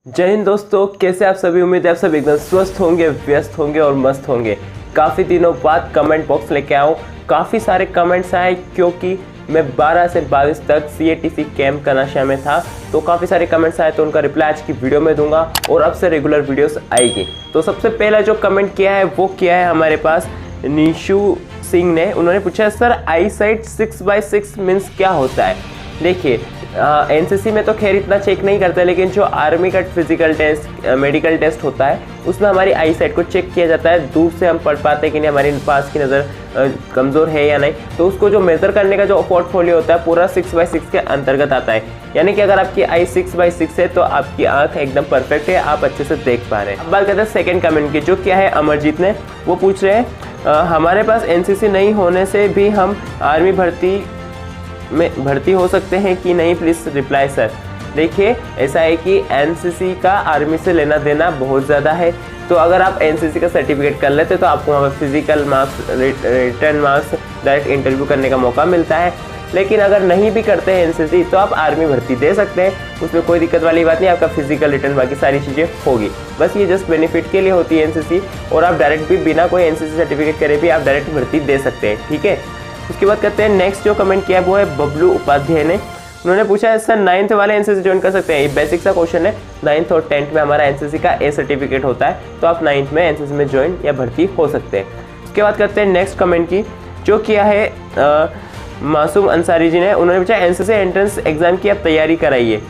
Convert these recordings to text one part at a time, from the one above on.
जय हिंद दोस्तों, कैसे आप सभी। उम्मीद है आप सब एकदम स्वस्थ होंगे, व्यस्त होंगे और मस्त होंगे। काफ़ी दिनों बाद कमेंट बॉक्स लेके आऊँ। काफ़ी सारे कमेंट्स आए क्योंकि मैं 12 से 22 तक CATC कैंप का नशा में था, तो काफ़ी सारे कमेंट्स आए, तो उनका रिप्लाई आज की वीडियो में दूंगा और अब से रेगुलर वीडियोस आएगी। तो सबसे पहला जो कमेंट किया है वो किया है हमारे पास निशु सिंह ने। उन्होंने पूछा sir I site 6x6 means क्या होता है। देखिए NCC में तो खैर इतना चेक नहीं करता है, लेकिन जो आर्मी का फिजिकल टेस्ट मेडिकल टेस्ट होता है उसमें हमारी आई साइट को चेक किया जाता है। दूर से हम पढ़ पाते हैं कि नहीं, हमारे पास की नज़र कमज़ोर है या नहीं, तो उसको जो मेज़र करने का जो पोर्टफोलियो होता है पूरा 6x6 के अंतर्गत आता है। यानी कि अगर आपकी आई 6x6 है तो आपकी आंख एकदम परफेक्ट है, आप अच्छे से देख पा रहे हैं। अब बात करते हैं सेकेंड कमेंट की, जो क्या है अमरजीत ने। वो पूछ रहे हैं हमारे पास NCC नहीं होने से भी हम आर्मी भर्ती हो सकते हैं कि नहीं, प्लीज़ रिप्लाई सर। देखिए ऐसा है कि NCC का आर्मी से लेना देना बहुत ज़्यादा है, तो अगर आप NCC का सर्टिफिकेट कर लेते तो आपको वहाँ पर physical marks, return marks, direct interview करने का मौका मिलता है। लेकिन अगर नहीं भी करते हैं NCC तो आप आर्मी भर्ती दे सकते हैं, उसमें कोई दिक्कत वाली बात नहीं। आपका फिजिकल रिटर्न बाकी सारी चीज़ें होगी, बस ये जस्ट बेनिफिट के लिए होती है NCC, और आप डायरेक्ट भी बिना कोई NCC सर्टिफिकेट करे भी आप डायरेक्ट भर्ती दे सकते हैं, ठीक है। उसके बाद करते हैं नेक्स्ट जो कमेंट किया वो है बबलू उपाध्याय ने। उन्होंने पूछा है सर 9th वाले NCC ज्वाइन कर सकते हैं। ये बेसिक सा क्वेश्चन है। 9th और 10th में हमारा NCC का A सर्टिफिकेट होता है, तो आप 9th में NCC में ज्वाइन या भर्ती हो सकते हैं। उसके बाद करते हैं नेक्स्ट कमेंट की, जो किया है मासूम अंसारी जी ने। उन्होंने पूछा NCC एंट्रेंस एग्जाम की आप तैयारी कराइए।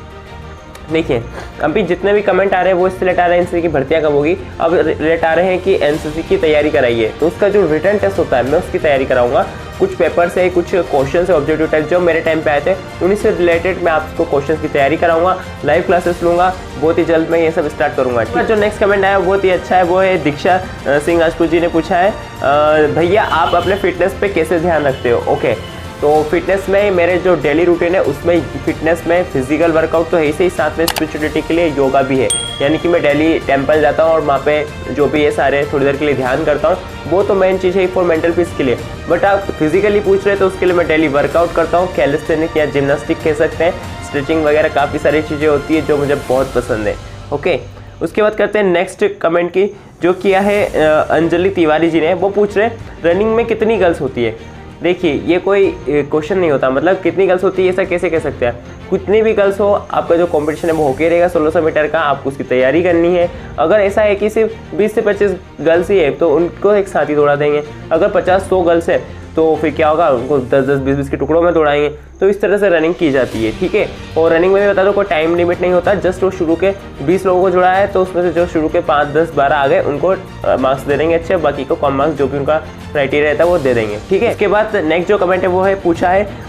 देखिए अभी जितने भी कमेंट आ रहे हैं वो इससे लेट आ रहे हैं NCC की भर्तियाँ कब होगी, अब लेट आ रहे हैं कि NCC की तैयारी कराइए। तो उसका जो रिटर्न टेस्ट होता है मैं उसकी तैयारी कराऊंगा। कुछ पेपर से, कुछ क्वेश्चन से, ऑब्जेक्टिव टाइप जो मेरे टाइम पे आए थे उन्हीं से रिलेटेड मैं आपको क्वेश्चन की तैयारी कराऊंगा। लाइव क्लासेस लूँगा, बहुत ही जल्द मैं ये सब स्टार्ट करूँगा। ठीक है, जो नेक्स्ट कमेंट आया बहुत ही अच्छा है, वो है दीक्षा सिंह राजपूत जी ने पूछा है भैया आप अपने फिटनेस पे कैसे ध्यान रखते हो। ओके, तो फिटनेस में मेरे जो डेली रूटीन है उसमें फिटनेस में फिजिकल वर्कआउट तो है ही, साथ में स्पिरिचुअलिटी के लिए योगा भी है। यानी कि मैं डेली टेंपल जाता हूँ और वहाँ पे जो भी ये सारे थोड़ी देर के लिए ध्यान करता हूँ, वो तो मेन चीज़ है फॉर मेंटल पीस के लिए। बट आप फिजिकली पूछ रहे हैं तो उसके लिए मैं डेली वर्कआउट करता हूँ, कैलिस्थेनिक या जिम्नास्टिक कह सकते हैं, स्ट्रेचिंग वगैरह काफ़ी सारी चीज़ें होती है जो मुझे बहुत पसंद है। ओके, उसके बाद करते हैं नेक्स्ट कमेंट की, जो किया है अंजलि तिवारी जी ने। वो पूछ रहे हैं रनिंग में कितनी गर्ल्स होती है। देखिए ये कोई क्वेश्चन नहीं होता, मतलब कितनी गर्ल्स होती है ऐसा कैसे कह सकते हैं। कितनी भी गर्ल्स हो, आपका जो कंपटीशन है वो होके रहेगा 1600 मीटर का, आपको उसकी तैयारी करनी है। अगर ऐसा है कि सिर्फ 20 से 25 गर्ल्स ही है तो उनको एक साथ ही दौड़ा देंगे। अगर 50-100 गर्ल्स है तो फिर क्या होगा, उनको 10-10, 20-20 के टुकड़ों में दौड़ाएंगे। तो इस तरह से रनिंग की जाती है, ठीक है। और रनिंग में भी बता दो कोई टाइम लिमिट नहीं होता, जस्ट वो शुरू के 20 लोगों को जुड़ा है तो उसमें से जो शुरू के 5, 10, 12 आ गए उनको मार्क्स दे देंगे अच्छे, बाकी को कम मार्क्स जो भी उनका क्राइटेरिया रहता है वो दे देंगे, ठीक है। इसके बाद नेक्स्ट जो कमेंट है वो है पूछा है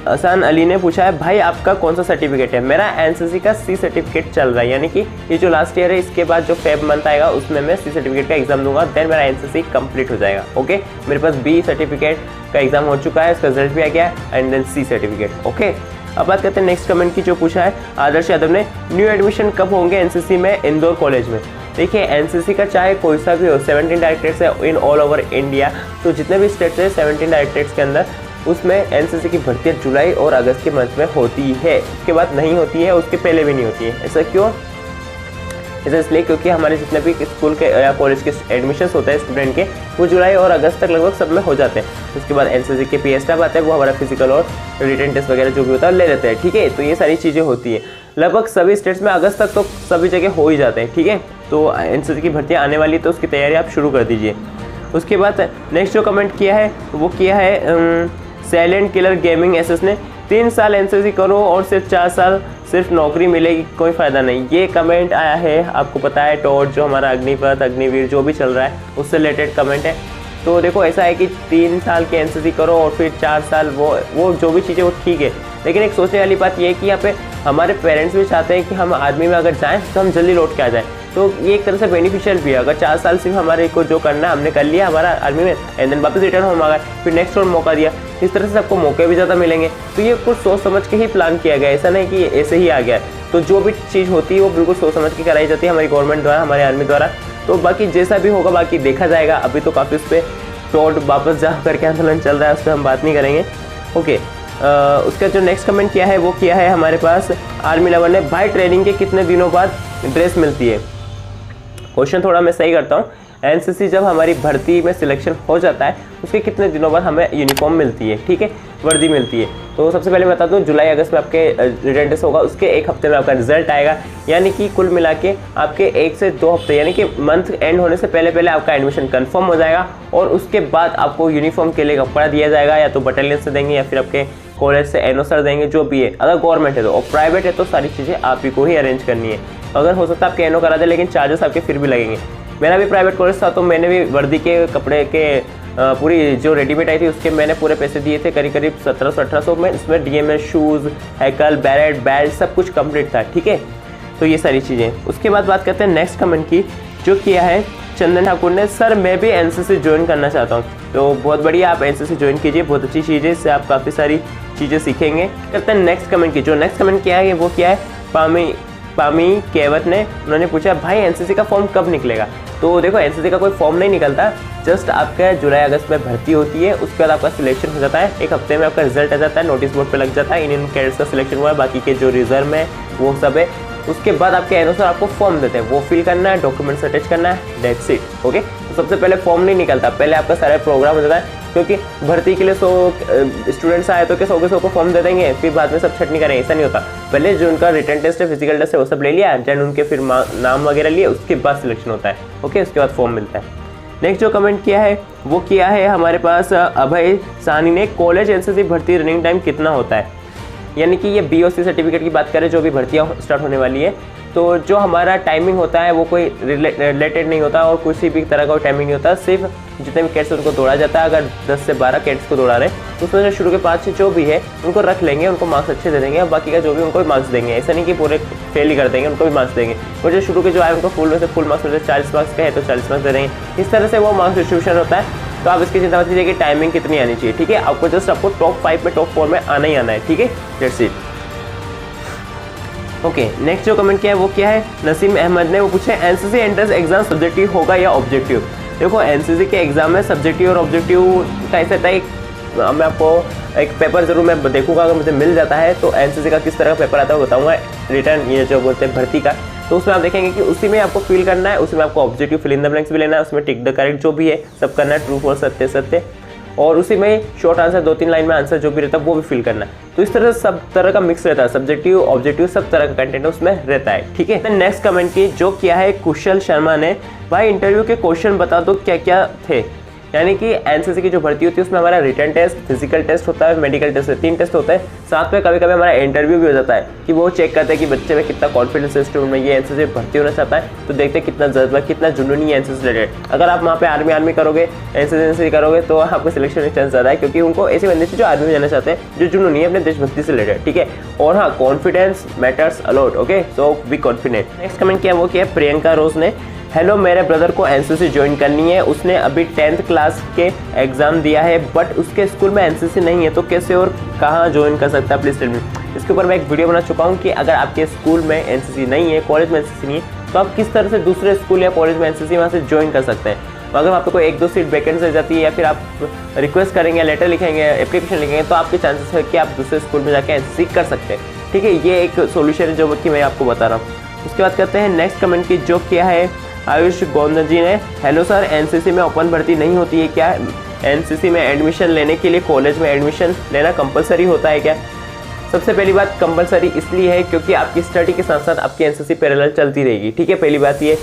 हसन अली ने पूछा है भाई आपका कौन सा सर्टिफिकेट है। मेरा NCC का C सर्टिफिकेट चल रहा है, यानी कि ये जो लास्ट ईयर है इसके बाद जो फेब मंथ आएगा उसमें मैं C सर्टिफिकेट का एग्जाम दूंगा, देन मेरा NCC कंप्लीट हो जाएगा। ओके, मेरे पास B सर्टिफिकेट का एग्जाम हो चुका है, उसका रिजल्ट भी आ गया है, and then C certificate. Okay, अब बात करते हैं नेक्स्ट कमेंट की, जो पूछा है आदर्श यादव ने। न्यू एडमिशन कब होंगे NCC में इंदौर कॉलेज में। देखिए NCC का चाहे कोई सा भी हो, 17 डायरेक्टरेट्स है इन ऑल ओवर इंडिया, तो जितने भी स्टेट्स है 17 डायरेक्टरेट्स के अंदर उसमें NCC की भर्ती जुलाई और अगस्त के मंथ में होती है। उसके बाद नहीं होती है, उसके पहले भी नहीं होती है। ऐसा क्यों? ऐसा इसलिए क्योंकि हमारे जितने भी स्कूल के या कॉलेज के एडमिशन्स होते हैं स्टूडेंट के, वो जुलाई और अगस्त तक लगभग सब में हो जाते हैं। उसके बाद NCC के PS स्टाफ आते हैं, वो हमारा फिजिकल और रिटन टेस्ट वगैरह जो भी होता है ले लेते हैं, ठीक है। तो ये सारी चीज़ें होती है लगभग सभी स्टेट्स में, अगस्त तक तो सभी जगह हो ही जाते हैं, ठीक है। तो NCC की भर्तियाँ आने वाली, तो उसकी तैयारी आप शुरू कर दीजिए। उसके बाद नेक्स्ट जो कमेंट किया है वो किया है साइलेंट किलर गेमिंग एसएस ने। 3 साल NCC करो और सिर्फ 4 साल सिर्फ नौकरी मिलेगी, कोई फ़ायदा नहीं। ये कमेंट आया है, आपको पता है टॉर्च जो हमारा अग्निपथ, अग्निवीर जो भी चल रहा है उससे रिलेटेड कमेंट है। तो देखो ऐसा है कि 3 साल की NCC करो और फिर 4 साल वो जो भी चीज़ें वो ठीक है, लेकिन एक सोचने वाली बात ये है कि यहाँ पे हमारे पेरेंट्स भी चाहते हैं कि हम आर्मी में अगर जाएँ तो हम जल्दी लौट के आ जाएँ, तो ये एक तरह से बेनिफिशियल भी है। अगर 4 साल सिर्फ हमारे को जो करना है हमने कर लिया हमारा आर्मी में, एंड देन वापस रिटर्न होम आ गए, फिर नेक्स्ट और मौका दिया, इस तरह से सबको मौके भी ज़्यादा मिलेंगे। तो ये कुछ सोच समझ के ही प्लान किया गया है, ऐसा नहीं कि ऐसे ही आ गया है। तो जो भी चीज़ होती है वो बिल्कुल सोच समझ के कराई जाती है हमारी गवर्नमेंट द्वारा, हमारे आर्मी द्वारा। तो बाकी जैसा भी होगा बाकी देखा जाएगा। अभी तो काफ़ी उस पर टॉर्च वापस जा करके आंदोलन चल रहा है, उस पर हम बात नहीं करेंगे। ओके, उसका जो नेक्स्ट कमेंट किया है वो किया है हमारे पास आर्मी लवर ने। भाई ट्रेनिंग के कितने दिनों बाद ड्रेस मिलती है। क्वेश्चन थोड़ा मैं सही करता हूँ, एनसीसी जब हमारी भर्ती में सिलेक्शन हो जाता है उसके कितने दिनों बाद हमें यूनिफॉर्म मिलती है, ठीक है, वर्दी मिलती है। तो सबसे पहले मैं बता दूं, जुलाई अगस्त में आपके रिटर्न टेस्ट होगा, उसके एक हफ्ते में आपका रिजल्ट आएगा, यानी कि कुल मिला के आपके 1 से 2 हफ्ते यानी कि मंथ एंड होने से पहले पहले आपका एडमिशन कंफर्म हो जाएगा और उसके बाद आपको यूनिफॉर्म के लिए कपड़ा दिया जाएगा, या तो बटालियन से देंगे या फिर आपके कॉलेज से एनओ सर देंगे, जो भी है। अगर गवर्नमेंट है तो, और प्राइवेट है तो सारी चीज़ें आप ही को ही अरेंज करनी है। अगर हो सकता है आपके एनओ करा दे, लेकिन चार्जेस आपके फिर भी लगेंगे। मेरा भी प्राइवेट कॉलेज था तो मैंने भी वर्दी के कपड़े के पूरी जो रेडीमेड आई थी उसके मैंने पूरे पैसे दिए थे, करीब 1700-1800 में। इसमें डीएमएस, शूज़, हैकल, बैरेट, बैल्ट सब कुछ कंप्लीट था, ठीक है। तो ये सारी चीज़ें। उसके बाद बात करते हैं नेक्स्ट कमेंट की, जो किया है चंदन ठाकुर ने। सर मैं भी एनसीसी ज्वाइन करना चाहता हूँ। तो बहुत बढ़िया, आप एनसीसी ज्वाइन कीजिए, बहुत अच्छी चीज़ है, इससे आप काफ़ी सारी चीज़ें सीखेंगे। करते हैं नेक्स्ट कमेंट की। जो नेक्स्ट कमेंट किया है वो क्या है, पामी केवत ने, उन्होंने पूछा भाई एनसीसी का फॉर्म कब निकलेगा। तो देखो, एनसीसी का कोई फॉर्म नहीं निकलता, जस्ट आपका जुलाई अगस्त में भर्ती होती है, उसके बाद आपका सिलेक्शन हो जाता है, 1 हफ्ते में आपका रिजल्ट आ जाता है, नोटिस बोर्ड पे लग जाता है, इन कैडेट्स का सिलेक्शन हुआ है, बाकी के जो रिजर्व है वो सब है। उसके बाद आपके एनओ सर आपको फॉर्म देते हैं, वो फिल करना है, डॉक्यूमेंट्स अटैच करना है, दैट्स इट, ओके। तो सबसे पहले फॉर्म नहीं निकलता, पहले आपका सारा प्रोग्राम हो जाता है, क्योंकि भर्ती के लिए 100 स्टूडेंट्स आए तो क्या 100 के 100 को फॉर्म दे देंगे, फिर बाद में सब छटनी करें, ऐसा नहीं होता। पहले जो उनका रिटन टेस्ट है, फिजिकल टेस्ट है, वो सब ले लिया, देन उनके फिर नाम वगैरह लिए, उसके बाद सिलेक्शन होता है, ओके, उसके बाद फॉर्म मिलता है। नेक्स्ट जो कमेंट किया है वो किया है हमारे पास अभय साहनी ने, कॉलेज एनसीसी भर्ती रनिंग टाइम कितना होता है। यानी कि ये बीओसी सर्टिफिकेट की बात करें, जो भी भर्तियाँ स्टार्ट होने वाली है, तो जो हमारा टाइमिंग होता है वो कोई रिलेटेड नहीं होता और किसी भी तरह का टाइमिंग नहीं होता। सिर्फ जितने भी कैट्स उनको दौड़ा जाता है, अगर 10 से 12 कैट्स को दौड़ा रहे हैं तो उसमें से शुरू के 5 से जो भी है उनको रख लेंगे, उनको मार्क्स अच्छे दे देंगे, और बाकी का जो भी उनको भी मार्क्स देंगे। ऐसा नहीं कि पूरे फेल ही कर देंगे, उनको भी मार्क्स देंगे। और जो शुरू के जो आए उनको फुल में से फुल मार्क्स मिलते हैं, 40 मार्क्स का है तो 40 मार्क्स दे देंगे। इस तरह से वो मार्क्स डिस्ट्रीब्यूशन होता है। तो आप इसकी चिंता मत कीजिए कि टाइमिंग कितनी आनी चाहिए, ठीक है। आपको जस्ट आपको टॉप 5 में, टॉप 4 में आना ही आना है, ठीक है, दैट्स इट, ओके। नेक्स्ट जो कमेंट किया है वो क्या है, नसीम अहमद ने, वो पूछे एनसीसी एंट्रेंस एग्जाम सब्जेक्टिव होगा या ऑब्जेक्टिव। देखो, एनसीसी के एग्जाम में सब्जेक्टिव और ऑब्जेक्टिव का ऐसा था, मैं आपको एक पेपर जरूर मैं देखूंगा, अगर मुझे मिल जाता है तो एनसीसी का किस तरह का पेपर आता है वो बताऊंगा, रिटर्न ये जो बोलते हैं भर्ती का। तो उसमें आप देखेंगे कि उसी में आपको फिल करना है, उसी में आपको objective fill in the blanks भी लेना है, उसमें टिक द करेक्ट जो भी है सब करना है, ट्रू फॉल्स, सत्य सत्य, और उसी में शॉर्ट आंसर 2-3 लाइन में आंसर जो भी रहता है वो भी फिल करना है। तो इस तरह से सब तरह का मिक्स रहता है, सब्जेक्टिव ऑब्जेक्टिव सब तरह का कंटेंट उसमें रहता है, ठीक है। नेक्स्ट कमेंट की जो किया है कुशल शर्मा ने, भाई इंटरव्यू के क्वेश्चन बता दो क्या क्या थे। यानी कि एनसीसी की जो भर्ती होती है उसमें हमारा रिटन टेस्ट, फिजिकल टेस्ट होता है, मेडिकल टेस्ट है, 3 टेस्ट होता है, साथ में कभी कभी हमारा इंटरव्यू भी हो जाता है कि वो चेक करते हैं कि बच्चे में कितना कॉन्फिडेंस है, स्टूडेंट में ये एनसीसी भर्ती होना चाहता है, तो देखते हैं कितना जज्बा, कितना जुनूनी है एनसीसी रिलेटेड। अगर आप वहाँ पे आर्मी करोगे, एनसीसी करोगे तो आपको सिलेक्शन में चांस ज़्यादा है, क्योंकि उनको ऐसे बंदे से जो आर्मी में जाना चाहते हैं, जो जुनूनी है अपने देशभक्ति से रिलेटेड, ठीक है। और हाँ, confidence matters a lot, okay, so be confident. Next comment किया वो किया प्रियंका रोज ने, हेलो, मेरे ब्रदर को एनसीसी ज्वाइन करनी है, उसने अभी 10th क्लास के एग्ज़ाम दिया है, बट उसके स्कूल में एनसीसी नहीं है, तो कैसे और कहाँ ज्वाइन कर सकता है, प्लीज़ टेल मी। इसके ऊपर मैं एक वीडियो बना चुका हूँ कि अगर आपके स्कूल में एनसीसी नहीं है, कॉलेज में एनसीसी नहीं है, तो आप किस तरह से दूसरे स्कूल या कॉलेज में एनसीसी वहाँ से ज्वाइन कर सकते हैं। अगर वहाँ पे कोई 1-2 सीट वैकेंट रह जाती है, या फिर आप रिक्वेस्ट करेंगे, लेटर लिखेंगे, एप्लीकेशन लिखेंगे, तो आपके चांसेस है कि आप दूसरे स्कूल में जाकर एनसीसी कर सकते हैं, ठीक है। ये एक सोल्यूशन है जो कि मैं आपको बता रहा हूँ। उसके बाद करते हैं नेक्स्ट कमेंट की, जो किया है आयुष गोंद जी ने, हेलो सर, एनसीसी में ओपन भर्ती नहीं होती है क्या? एनसीसी में एडमिशन लेने के लिए कॉलेज में एडमिशन लेना कंपलसरी होता है क्या? सबसे पहली बात, कंपलसरी इसलिए है क्योंकि आपकी स्टडी के साथ साथ आपकी एनसीसी पैरेलल चलती रहेगी, ठीक है। पहली बात ये,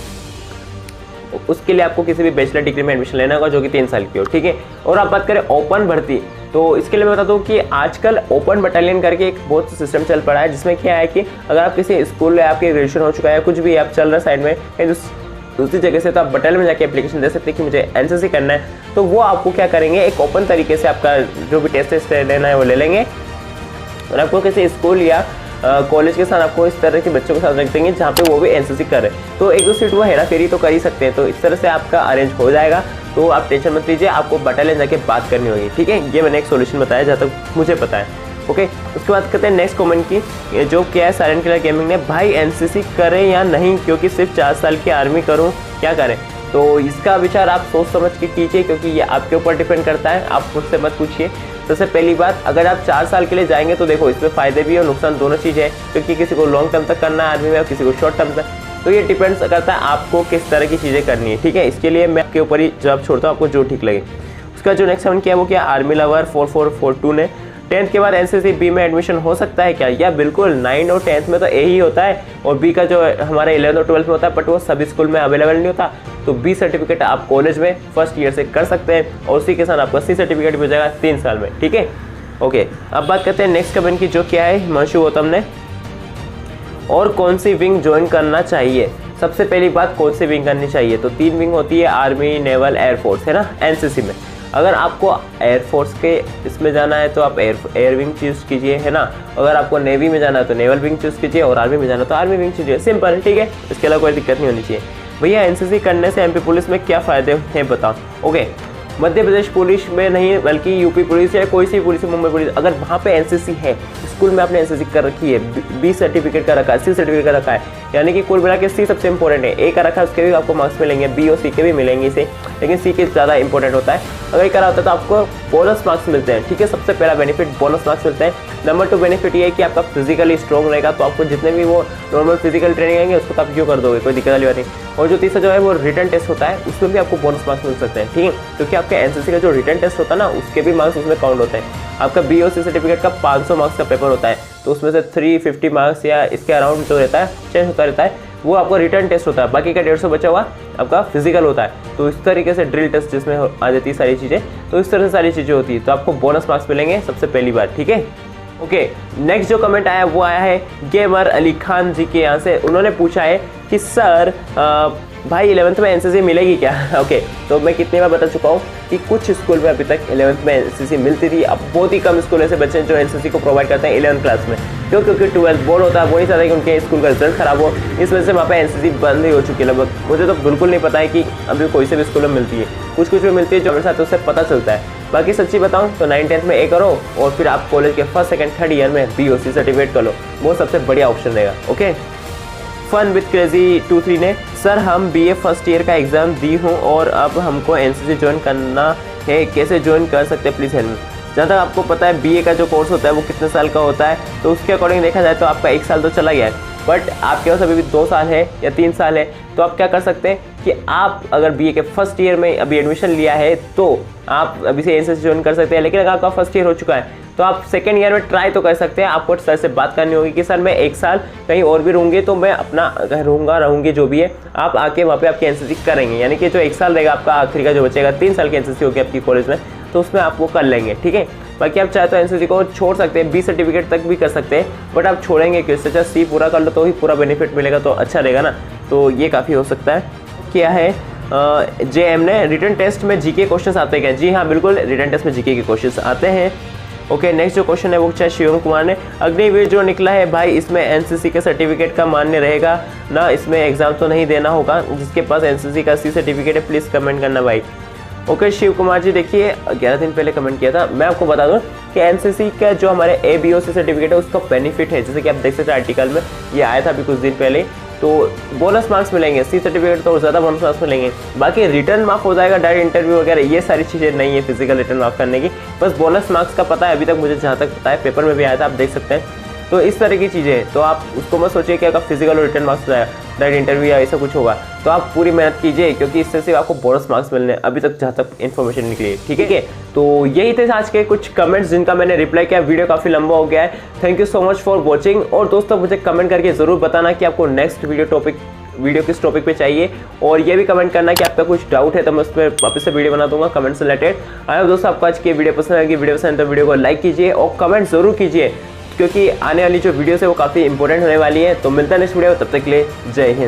उसके लिए आपको किसी भी बैचलर डिग्री में एडमिशन लेना होगा जो कि 3 साल की हो, ठीक है। और आप बात करें ओपन भर्ती, तो इसके लिए मैं बता दूं कि आजकल ओपन बटालियन करके एक बहुत सिस्टम चल पड़ा है, जिसमें क्या है कि अगर आप किसी स्कूल में आपके ग्रेजुएशन हो चुका है, कुछ भी आप चल रहे साइड में कहीं दूसरी जगह से, तो आप बटालियन में जाके एप्लीकेशन दे सकते हैं कि मुझे एनसीसी करना है। तो वो आपको क्या करेंगे, एक ओपन तरीके से आपका जो भी टेस्ट लेना है वो ले लेंगे, और आपको किसी स्कूल या कॉलेज के साथ आपको इस तरह के बच्चों के साथ रख देंगे जहाँ पे वो भी एनसीसी करे, तो 1-2 सीट वो हेरा फेरी तो कर ही सकते हैं। तो इस तरह से आपका अरेंज हो जाएगा, तो आप टेंशन मत लीजिए, आपको बटालियन जाके बात करनी होगी, ठीक है। ये मैंने एक सोल्यूशन बताया जहाँ तक मुझे पता है, ओके। उसके बाद करते हैं नेक्स्ट कमेंट की, जो क्या है साइलेंट किलर गेमिंग ने, भाई एनसीसी करें या नहीं, क्योंकि सिर्फ 4 साल की आर्मी करूँ, क्या करें? तो इसका विचार आप सोच समझ के कीजिए, क्योंकि ये आपके ऊपर डिपेंड करता है, आप मुझसे मत पूछिए। सबसे पहली बात, अगर आप 4 साल के लिए जाएंगे तो देखो इसमें फ़ायदे भी और नुकसान दोनों चीज़ें हैं, क्योंकि किसी को लॉन्ग टर्म तक करना है आर्मी में और किसी को शॉर्ट टर्म तक। तो ये डिपेंड्स करता है आपको किस तरह की चीज़ें करनी है, ठीक है। इसके लिए मैं आपके ऊपर ही जवाब छोड़ता हूँ, आपको जो ठीक लगे। उसका जो नेक्स्ट कमेंट किया वो क्या, आर्मी लवर 4442 ने 10th के बाद एनसीसी बी में एडमिशन हो सकता है क्या? या बिल्कुल, 9 और 10th में तो ए ही होता है और बी का जो हमारे 11th और 12th में होता है, बट वो सभी स्कूल में अवेलेबल नहीं होता। तो बी सर्टिफिकेट आप कॉलेज में फर्स्ट ईयर से कर सकते हैं और उसी के साथ आपका सी सर्टिफिकेट भी हो जाएगा 3 साल में, ठीक है। ओके, अब बात करते हैं नेक्स्ट कमेंट की, जो क्या है हिमांशु गौतम ने, और कौन सी विंग ज्वाइन करना चाहिए? सबसे पहली बात, कौन सी विंग करनी चाहिए? तो 3 विंग होती है, आर्मी, नेवल, एयरफोर्स, है ना, एनसीसी में। अगर आपको एयरफोर्स के इसमें जाना है तो आप एयर विंग चूज़ कीजिए, है ना। अगर आपको नेवी में जाना है तो नेवल विंग चूज़ कीजिए और आर्मी में जाना है तो आर्मी विंग चूजिए, सिंपल है, ठीक है। इसके अलावा कोई दिक्कत नहीं होनी चाहिए। भैया एनसीसी करने से एमपी पुलिस में क्या फ़ायदे हैं बताओ? ओके, मध्य प्रदेश पुलिस में नहीं बल्कि यूपी पुलिस या कोई सी पुलिस, मुंबई पुलिस, अगर वहाँ पे एनसीसी है, स्कूल में आपने एनसीसी कर रखी है, बी सर्टिफिकेट का रखा है, सी सर्टिफिकेट का रखा है, यानी कि कुल मिला के सी सबसे इंपॉर्टेंट है। ए का रखा है उसके भी आपको मार्क्स मिलेंगे, बी और सी के भी मिलेंगे इसे, लेकिन सी के ज़्यादा इंपॉर्टेंट होता है। अगर ये करा होता है तो आपको बोनस मार्क्स मिलते हैं, ठीक है। सबसे पहला बेनिफिट बोनस मार्क्स मिलते हैं। नंबर 2 बेनिफिट ये है कि आपका फिजिकली स्ट्रॉन्ग रहेगा, तो आपको जितने भी वो नॉर्मल फिजिकल ट्रेनिंग आएंगे उसको तो आप क्यों कर दोगे, कोई दिक्कत वाली बात नहीं। और जो तीसरा जो है वो रिटर्न टेस्ट होता है, उसमें भी आपको बोनस मार्क्स मिल सकते हैं, ठीक है। क्योंकि आपके एनसीसी का जो रिटर्न टेस्ट होता है ना, उसके भी मार्क्स उसमें काउंट होते हैं। आपका बी और सी सर्टिफिकेट का 500 मार्क्स का पेपर होता है, तो उसमें से 350 मार्क्स या इसके अराउंड जो रहता है, चेंज होता रहता है, वो आपका रिटर्न टेस्ट होता है। बाकी का 150 बचा हुआ आपका फिजिकल होता है। तो इस तरीके से ड्रिल टेस्ट जिसमें आ जाती है सारी चीज़ें, तो इस तरह से सारी चीज़ें होती है, तो आपको बोनस मार्क्स मिलेंगे सबसे पहली बार, ठीक है। ओके, नेक्स्ट जो कमेंट आया वो आया है गेमर अली खान जी के यहाँ से। उन्होंने पूछा है कि सर भाई 11th में एनसीसी मिलेगी क्या? ओके, तो मैं कितनी बार बता चुका हूँ कि कुछ स्कूल में अभी तक 11th में एनसीसी मिलती थी। अब बहुत ही कम स्कूल ऐसे बच्चे हैं जो एनसीसी को प्रोवाइड करते हैं 11th क्लास में। क्यों? क्योंकि 12th बोर्ड होता है, वो नहीं चाहता कि उनके स्कूल का रिजल्ट खराब हो, इस वजह से वहाँ पे एनसीसी बंद ही हो चुकी है लगभग। मुझे तो बिल्कुल नहीं पता है कि अभी कोई से भी स्कूल में मिलती है, कुछ कुछ में मिलती है जो मेरे साथ उससे पता चलता है। बाकी सच्ची बताऊँ तो 9th-10th में ए करो और फिर आप कॉलेज के 1st, 2nd, 3rd ईयर में बी और सी सर्टिफिकेट कर लो, वो सबसे बढ़िया ऑप्शन रहेगा। ओके, फन विद क्रेजी 23 ने, सर हम बीए फर्स्ट ईयर का एग्ज़ाम दी हूँ और अब हमको एनसीसी ज्वाइन करना है, कैसे ज्वाइन कर सकते हैं, प्लीज़ हेल्प। जहाँ तक आपको पता है बीए का जो कोर्स होता है वो कितने साल का होता है, तो उसके अकॉर्डिंग देखा जाए तो आपका 1 साल तो चला गया है, बट आपके पास अभी भी 2 साल है या 3 साल है। तो आप क्या कर सकते हैं कि आप अगर बीए के फर्स्ट ईयर में अभी एडमिशन लिया है तो आप अभी से एनसीसी ज्वाइन कर सकते हैं। लेकिन अगर आपका फर्स्ट ईयर हो चुका है तो आप 2nd ईयर में ट्राई तो कर सकते हैं। आपको सर से बात करनी होगी कि सर मैं 1 साल कहीं और भी रहूँगी, तो मैं अपना रहूँगी जो भी है, आप आके वहाँ पे आपकी एनसीसी करेंगे। यानी कि जो 1 साल रहेगा आपका आखिरी का जो बचेगा, 3 साल की एनसीसी होगी आपकी कॉलेज में, तो उसमें आप वो कर लेंगे, ठीक है। बाकी आप चाहे तो एनसीसी को छोड़ सकते हैं, बी सर्टिफिकेट तक भी कर सकते हैं, बट आप छोड़ेंगे क्यों? इससे अच्छा सी पूरा कर लो तो ही पूरा बेनिफिट मिलेगा, तो अच्छा रहेगा ना। तो ये काफ़ी हो सकता है। क्या है JM ने, रिटर्न टेस्ट में जीके क्वेश्चंस आते हैं क्या? जी हाँ, बिल्कुल, रिटर्न टेस्ट में जीके के क्वेश्चंस आते हैं। ओके, नेक्स्ट जो क्वेश्चन है वो चाहे शिवम कुमार ने, अग्निवीर जो निकला है भाई, इसमें एनसीसी के सर्टिफिकेट का मान्य रहेगा ना? इसमें एग्जाम तो नहीं देना होगा? जिसके पास एनसीसी का सी सर्टिफिकेट है प्लीज़ कमेंट करना भाई। ओके, शिव कुमार जी देखिए 11 दिन पहले कमेंट किया था। मैं आपको बता दूं कि एनसीसी का जो हमारे ABOC सर्टिफिकेट है उसका बेनिफिट है, जैसे कि आप देख सकते हैं आर्टिकल में ये आया था अभी कुछ दिन पहले, तो बोनस मार्क्स मिलेंगे, सी सर्टिफिकेट तो ज़्यादा बोनस मार्क्स मिलेंगे। बाकी रिटर्न मार्क हो जाएगा, डायरेक्ट इंटरव्यू वगैरह ये सारी चीज़ें नहीं है फिजिकल रिटर्न मार्क करने की, बस बोनस मार्क्स का पता है अभी तक मुझे, जहाँ तक पता है पेपर में भी आया था, आप देख सकते हैं। तो इस तरह की चीज़ें हैं, तो आप उसको मत सोचिए कि आपका फिजिकल और रिटर्न मार्क्स हो जाएगा, डायरेक्ट इंटरव्यू या ऐसा कुछ होगा। तो आप पूरी मेहनत कीजिए क्योंकि इससे सिर्फ आपको बोनस मार्क्स मिलने अभी तक जहाँ तक इन्फॉर्मेशन निकली है, ठीक है। तो यही थे आज के कुछ कमेंट्स जिनका मैंने रिप्लाई किया। वीडियो काफ़ी लंबा हो गया है। Thank you so much for watching. और दोस्तों मुझे कमेंट करके ज़रूर बताना कि आपको नेक्स्ट वीडियो किस टॉपिक पे चाहिए, और ये भी कमेंट करना कि आपका कुछ डाउट है तो मैं उस पर वापस से वीडियो बना दूंगा कमेंट से रिलेटेड। आई होप दोस्तों आपको आज की वीडियो पसंद आएगी। वीडियो पसंद तो वीडियो को लाइक कीजिए और कमेंट ज़रूर कीजिए, क्योंकि आने वाली जो वीडियोस है वो काफ़ी इंपॉर्टेंट होने वाली है। तो मिलता है नेक्स्ट वीडियो, तब तक के लिए जय हिंद।